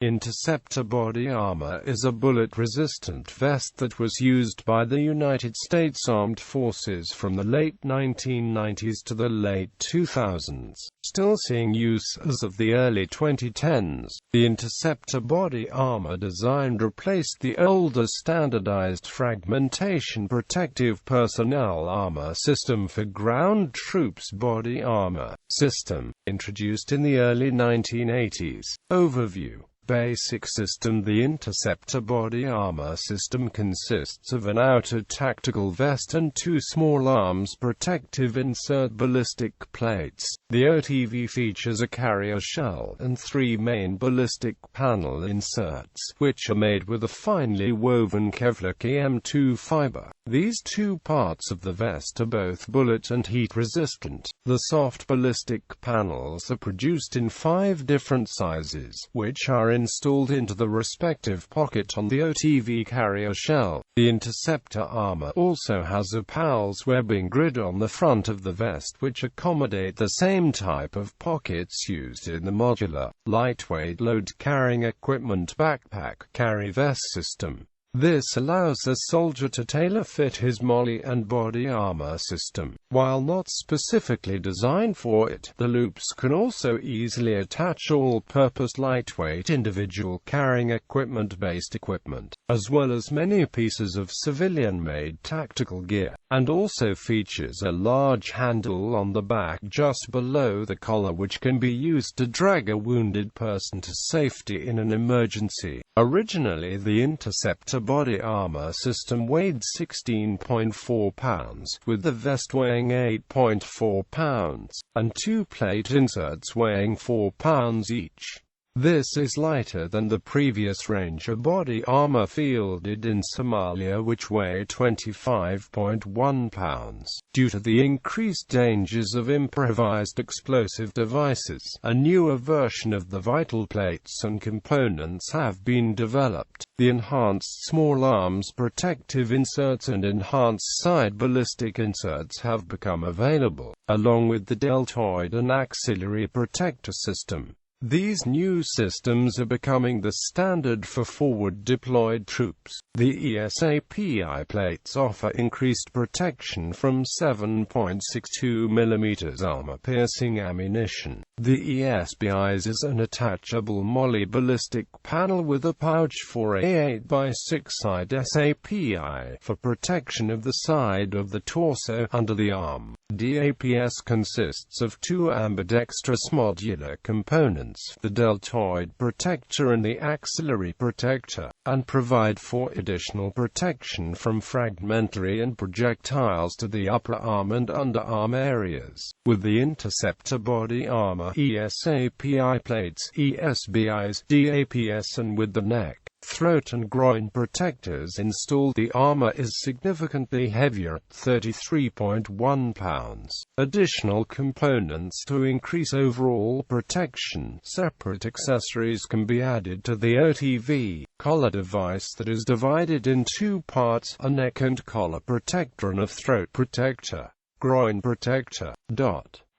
Interceptor Body Armor is a bullet-resistant vest that was used by the United States Armed Forces from the late 1990s to the late 2000s, still seeing use as of the early 2010s. The Interceptor Body Armor design replaced the older standardized fragmentation protective personnel armor system for ground troops body armor system, introduced in the early 1980s. Overview. Basic system. The Interceptor Body Armor system consists of an outer tactical vest and two small arms protective insert ballistic plates. The OTV features a carrier shell and three main ballistic panel inserts, which are made with a finely woven Kevlar KM2 fiber. These two parts of the vest are both bullet and heat resistant. The soft ballistic panels are produced in 5 different sizes, which are installed into the respective pocket on the OTV carrier shell. The Interceptor armor also has a PALS webbing grid on the front of the vest which accommodate the same type of pockets used in the modular, lightweight load-carrying equipment backpack carry vest system. This allows a soldier to tailor-fit his MOLLE and body armor system. While not specifically designed for it, the loops can also easily attach all-purpose lightweight individual carrying equipment-based equipment, as well as many pieces of civilian-made tactical gear, and also features a large handle on the back just below the collar which can be used to drag a wounded person to safety in an emergency. Originally, the Interceptor Body Armor system weighed 16.4 pounds, with the vest weighing 8.4 pounds, and two plate inserts weighing 4 pounds each. This is lighter than the previous range of body armor fielded in Somalia, which weighed 25.1 pounds. Due to the increased dangers of improvised explosive devices, a newer version of the vital plates and components have been developed. The enhanced small arms protective inserts and enhanced side ballistic inserts have become available, along with the deltoid and axillary protector system. These new systems are becoming the standard for forward-deployed troops. The ESAPI plates offer increased protection from 7.62 mm armor-piercing ammunition. The ESBIs is an attachable MOLLE ballistic panel with a pouch for a 8x6 side SAPI for protection of the side of the torso under the arm. DAPS consists of two ambidextrous modular components, the deltoid protector and the axillary protector, and provide for additional protection from fragmentary and projectiles to the upper arm and underarm areas. With the Interceptor Body Armor ESAPI plates, ESBIs, DAPS, and with the neck, throat and groin protectors installed, the armor is significantly heavier at 33.1 pounds. Additional components to increase overall protection. Separate accessories can be added to the OTV collar device that is divided in two parts, a neck and collar protector and a throat protector, groin protector.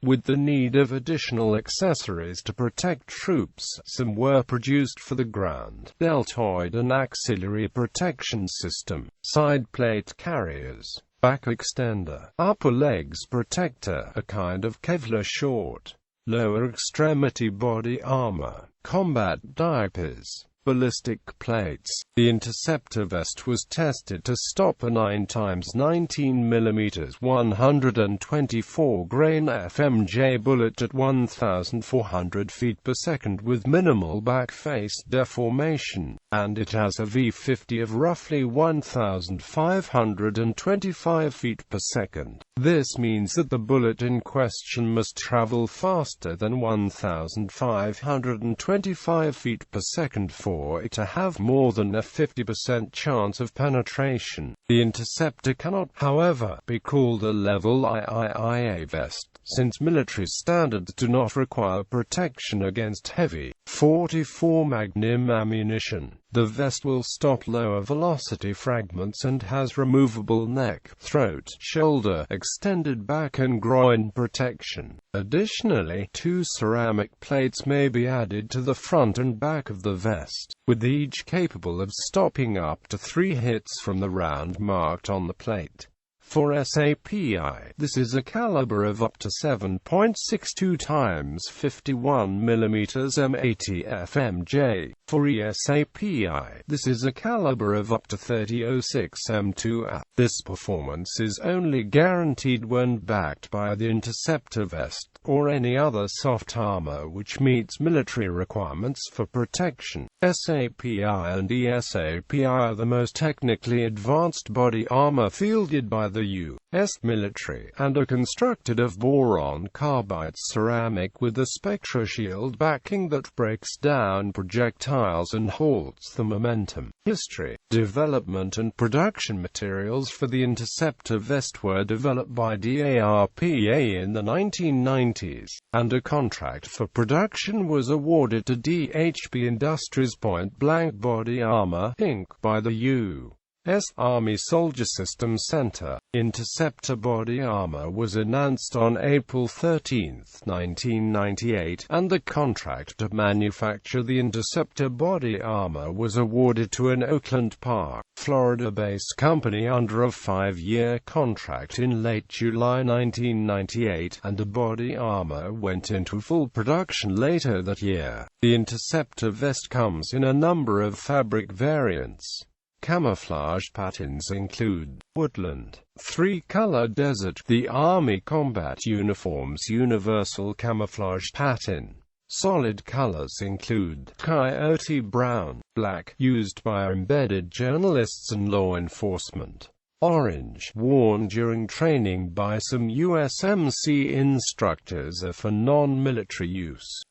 With the need of additional accessories to protect troops, some were produced for the ground, deltoid and axillary protection system, side plate carriers, back extender, upper legs protector, a kind of Kevlar short, lower extremity body armor, combat diapers, ballistic plates. The Interceptor vest was tested to stop a 9x19 mm 124 grain FMJ bullet at 1,400 feet per second with minimal back face deformation, and it has a V50 of roughly 1,525 feet per second. This means that the bullet in question must travel faster than 1,525 feet per second for it to have more than a 50% chance of penetration. The Interceptor cannot, however, be called a level IIIA vest, since military standards do not require protection against heavy .44 Magnum ammunition. The vest will stop lower velocity fragments and has removable neck, throat, shoulder, extended back and groin protection. Additionally, 2 ceramic plates may be added to the front and back of the vest, with each capable of stopping up to 3 hits from the round marked on the plate. For SAPI, this is a caliber of up to 7.62 times 51 mm M80 FMJ. For ESAPI, this is a caliber of up to 30.06 M2A. This performance is only guaranteed when backed by the Interceptor vest, or any other soft armor which meets military requirements for protection. SAPI and ESAPI are the most technically advanced body armor fielded by the U.S. military, and are constructed of boron carbide ceramic with a spectroshield backing that breaks down projectiles and halts the momentum. History, development and production materials for the Interceptor vest were developed by DARPA in the 1990s, and a contract for production was awarded to DHB Industries Point Blank Body Armor, Inc. by the U.S. Army Soldier Systems Center. Interceptor Body Armor was announced on April 13, 1998, and the contract to manufacture the Interceptor Body Armor was awarded to an Oakland Park, Florida-based company under a 5-year contract in late July 1998, and the body armor went into full production later that year. The Interceptor vest comes in a number of fabric variants. Camouflage patterns include woodland, 3-color desert, the Army Combat Uniform's universal camouflage pattern. Solid colors include coyote brown, black, used by embedded journalists and law enforcement. Orange, worn during training by some USMC instructors for non-military use.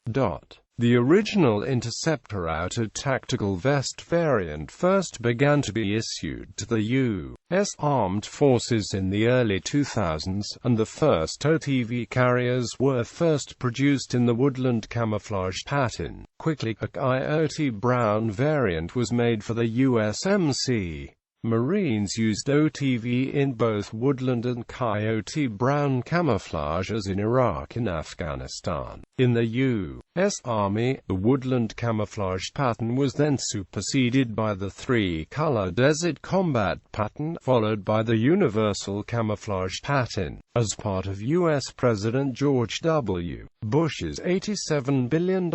The original Interceptor outer tactical vest variant first began to be issued to the U.S. Armed Forces in the early 2000s, and the first OTV carriers were first produced in the woodland camouflage pattern. Quickly, a coyote brown variant was made for the USMC. Marines used OTV in both woodland and coyote brown camouflage as in Iraq and Afghanistan. In the U.S. Army, the woodland camouflage pattern was then superseded by the 3-color desert combat pattern, followed by the universal camouflage pattern. As part of U.S. President George W. Bush's $87 billion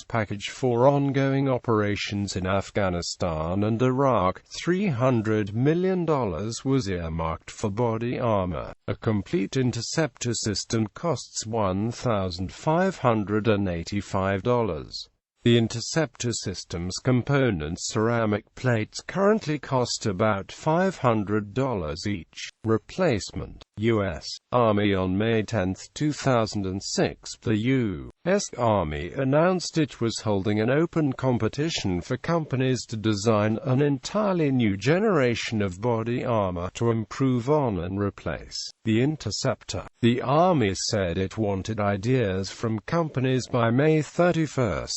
package for ongoing operations in Afghanistan and Iraq, $300 million was earmarked for body armor. A complete interceptor system costs $1,585. The interceptor system's components, ceramic plates, currently cost about $500 each. Replacement. U.S. Army. On May 10, 2006, the U.S. Army announced it was holding an open competition for companies to design an entirely new generation of body armor to improve on and replace the Interceptor. The Army said it wanted ideas from companies by May 31.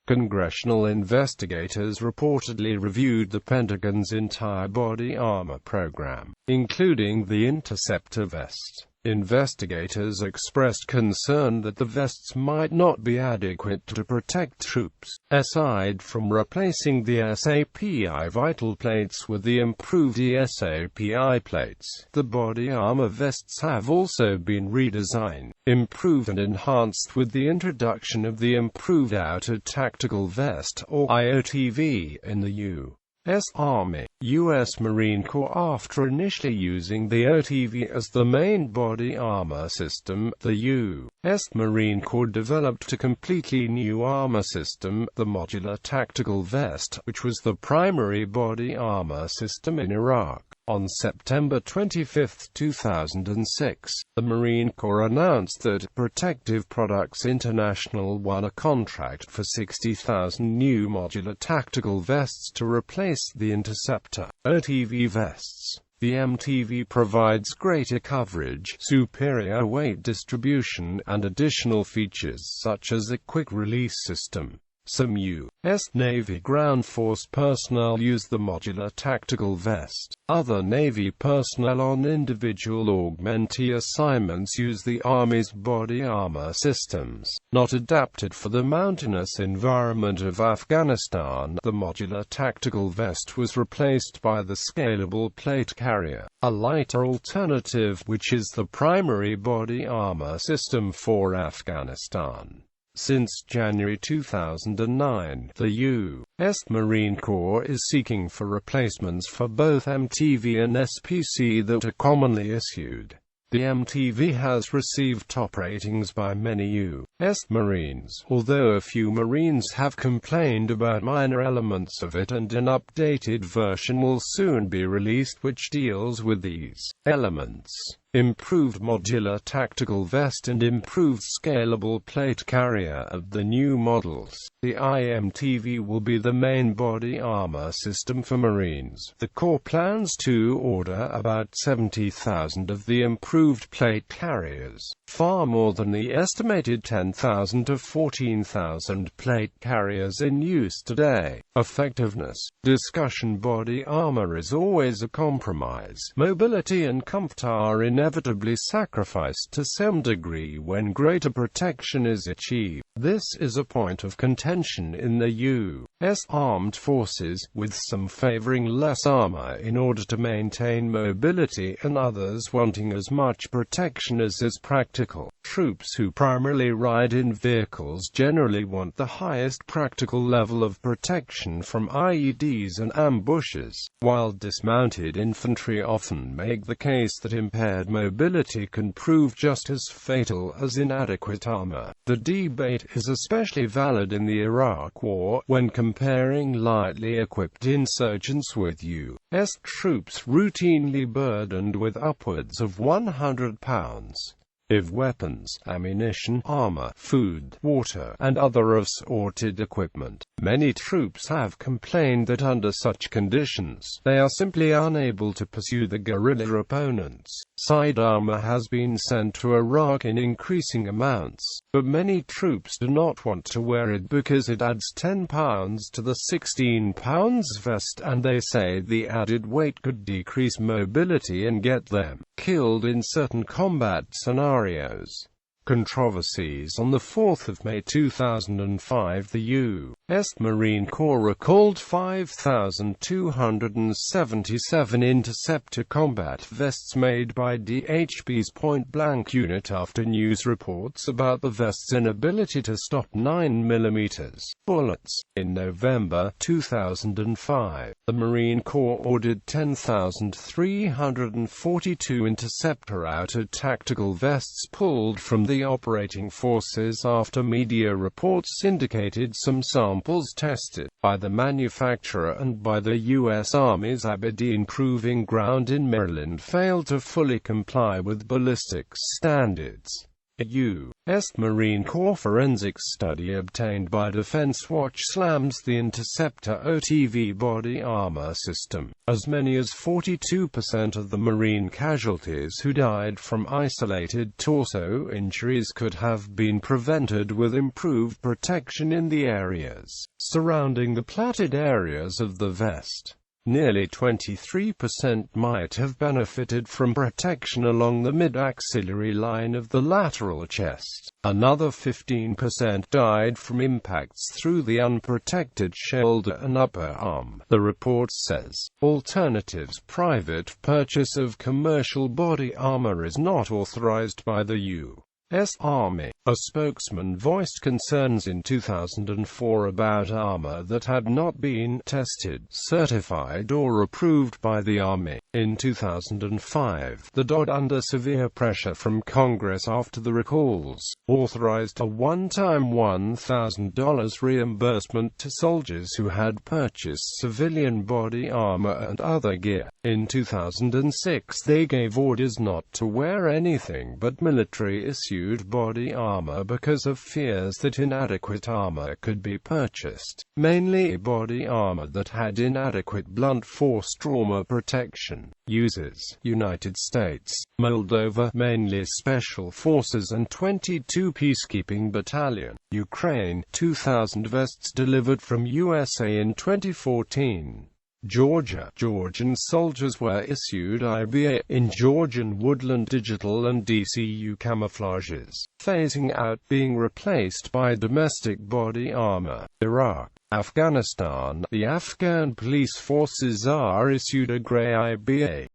Congressional investigators reportedly reviewed the Pentagon's entire body armor program, including the Interceptor vest. Investigators expressed concern that the vests might not be adequate to protect troops. Aside from replacing the SAPI vital plates with the improved ESAPI plates, the body armor vests have also been redesigned, improved and enhanced with the introduction of the improved outer tactical vest, or IOTV, in the U.S. Army, U.S. Marine Corps. After initially using the OTV as the main body armor system, the U.S. Marine Corps developed a completely new armor system, the Modular Tactical Vest, which was the primary body armor system in Iraq. On September 25, 2006, the Marine Corps announced that Protective Products International won a contract for 60,000 new modular tactical vests to replace the Interceptor OTV vests. The MTV provides greater coverage, superior weight distribution, and additional features such as a quick-release system. Some U.S. Navy ground force personnel use the modular tactical vest. Other Navy personnel on individual augmentee assignments use the Army's body armor systems. Not adapted for the mountainous environment of Afghanistan, the modular tactical vest was replaced by the scalable plate carrier, a lighter alternative which is the primary body armor system for Afghanistan. Since January 2009, the U.S. Marine Corps is seeking for replacements for both MTV and SPC that are commonly issued. The MTV has received top ratings by many U.S. Marines, although a few Marines have complained about minor elements of it, and an updated version will soon be released which deals with these elements. Improved modular tactical vest and improved scalable plate carrier of the new models. The IMTV will be the main body armor system for Marines. The Corps plans to order about 70,000 of the improved plate carriers, far more than the estimated 10,000 to 14,000 plate carriers in use today. Effectiveness. Discussion. Body armor is always a compromise. Mobility and comfort are inevitably sacrificed to some degree when greater protection is achieved. This is a point of contention in the U.S. Armed Forces, with some favoring less armor in order to maintain mobility and others wanting as much protection as is practical. Troops who primarily ride in vehicles generally want the highest practical level of protection from IEDs and ambushes, while dismounted infantry often make the case that impaired mobility can prove just as fatal as inadequate armor. The debate is especially valid in the Iraq War, when comparing lightly equipped insurgents with U.S. troops routinely burdened with upwards of 100 pounds. If weapons, ammunition, armor, food, water, and other assorted equipment. Many troops have complained that under such conditions, they are simply unable to pursue the guerrilla opponents. Side armor has been sent to Iraq in increasing amounts, but many troops do not want to wear it because it adds 10 pounds to the 16 pounds vest, and they say the added weight could decrease mobility and get them killed in certain combat scenarios. Controversies. On 4 May 2005, the U.S. Marine Corps recalled 5,277 Interceptor combat vests made by DHB's point-blank unit after news reports about the vest's inability to stop 9mm bullets. In November 2005, the Marine Corps ordered 10,342 Interceptor outer tactical vests pulled from the operating forces after media reports indicated some samples tested by the manufacturer and by the U.S. Army's Aberdeen Proving Ground in Maryland failed to fully comply with ballistics standards. A U.S. Marine Corps forensics study obtained by Defense Watch slams the Interceptor OTV body armor system. As many as 42% of the Marine casualties who died from isolated torso injuries could have been prevented with improved protection in the areas surrounding the plaited areas of the vest. Nearly 23% might have benefited from protection along the mid-axillary line of the lateral chest. Another 15% died from impacts through the unprotected shoulder and upper arm, the report says. Alternatives. Private purchase of commercial body armor is not authorized by the U.S. Army. A spokesman voiced concerns in 2004 about armor that had not been tested, certified or approved by the Army. In 2005, the DoD, under severe pressure from Congress after the recalls, authorized a one-time $1,000 reimbursement to soldiers who had purchased civilian body armor and other gear. In 2006, they gave orders not to wear anything but military-issued body armor armor because of fears that inadequate armor could be purchased, mainly body armor that had inadequate blunt force trauma protection. Uses: United States, Moldova, mainly Special Forces and 22 Peacekeeping Battalion. Ukraine, 2,000 vests delivered from USA in 2014. Georgia, Georgian soldiers were issued IBA in Georgian Woodland Digital and DCU camouflages, phasing out, being replaced by domestic body armor. Iraq, Afghanistan, the Afghan police forces are issued a grey IBA.